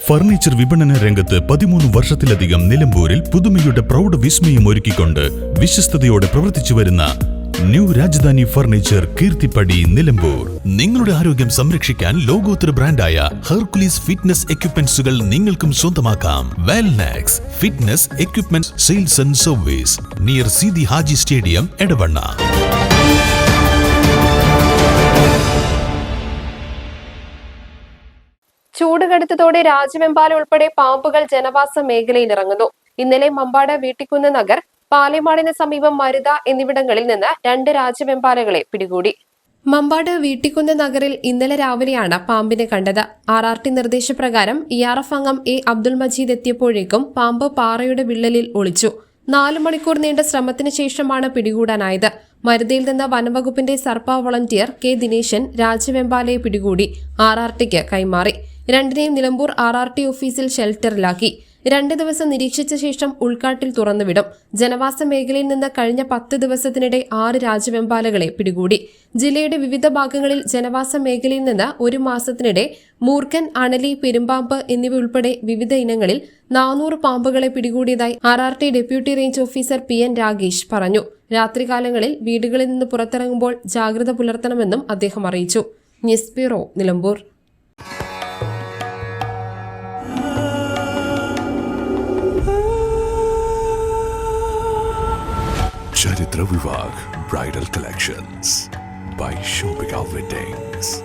Furniture വിപണന രംഗത്ത് 13 വർഷത്തിലധികം നിലമ്പൂരിൽ പുതുമയുടെ പ്രൗഢ വിസ്മയം ഒരുക്കിക്കൊണ്ട് വിശ്വസ്തയോടെ പ്രവർത്തിച്ചു വരുന്ന ന്യൂ രാജധാനി ഫർണിച്ചർ കീർത്തിപ്പടി നിലമ്പൂർ. നിങ്ങളുടെ ആരോഗ്യം സംരക്ഷിക്കാൻ ലോകോത്തര ബ്രാൻഡായ ഹെർക്കുലീസ് ഫിറ്റ്നസ് എക്യുപ്മെന്റ്സുകൾ നിങ്ങൾക്കും സ്വന്തമാക്കാം. Wellnex fitness equipment sales and service near Seethi Haji stadium, Edavanna. ചൂട് കടുത്തതോടെ രാജ്യമെമ്പാടും ഉൾപ്പെടെ പാമ്പുകൾ ജനവാസ മേഖലയിൽ ഇറങ്ങുന്നു. ഇന്നലെ മമ്പാട് വീട്ടിക്കുന്ന് നഗർ, പാലേമാടിന് സമീപം മരുത എന്നിവിടങ്ങളിൽ നിന്ന് 2 രാജ്യമെമ്പാലകളെ പിടികൂടി. മമ്പാട് വീട്ടിക്കുന്ന് നഗറിൽ ഇന്നലെ രാവിലെയാണ് പാമ്പിനെ കണ്ടത്. RRT നിർദ്ദേശപ്രകാരം ERF അംഗം A അബ്ദുൾ മജീദ് എത്തിയപ്പോഴേക്കും പാമ്പ് പാറയുടെ വിള്ളലിൽ ഒളിച്ചു. 4 മണിക്കൂർ നീണ്ട ശ്രമത്തിന് ശേഷമാണ് പിടികൂടാനായത്. മരുതയിൽ നിന്ന് വനംവകുപ്പിന്റെ സർപ്പ വോളണ്ടിയർ K ദിനേശൻ രാജ്യമെമ്പാലയെ പിടികൂടി RRTക്ക് കൈമാറി. 2നെയും നിലമ്പൂർ RRT ഓഫീസിൽ ഷെൽട്ടറിലാക്കി. 2 ദിവസം നിരീക്ഷിച്ച ശേഷം ഉൾക്കാട്ടിൽ തുറന്നുവിടും. ജനവാസ മേഖലയിൽ നിന്ന് കഴിഞ്ഞ 10 ദിവസത്തിനിടെ 6 രാജ്യമെമ്പാലകളെ പിടികൂടി. ജില്ലയുടെ വിവിധ ഭാഗങ്ങളിൽ ജനവാസ മേഖലയിൽ നിന്ന് 1 മാസത്തിനിടെ മൂർഖൻ, അണലി, പെരുമ്പാമ്പ് എന്നിവ ഉൾപ്പെടെ വിവിധ ഇനങ്ങളിൽ 400 പാമ്പുകളെ പിടികൂടിയതായി RRT deputy range officer PN Ragesh പറഞ്ഞു. രാത്രികാലങ്ങളിൽ വീടുകളിൽ നിന്ന് പുറത്തിറങ്ങുമ്പോൾ ജാഗ്രത പുലർത്തണമെന്നും അദ്ദേഹം അറിയിച്ചു. News bureau, Nilambur. Charitra Vivag Bridal Collections by Shobhika Weddings.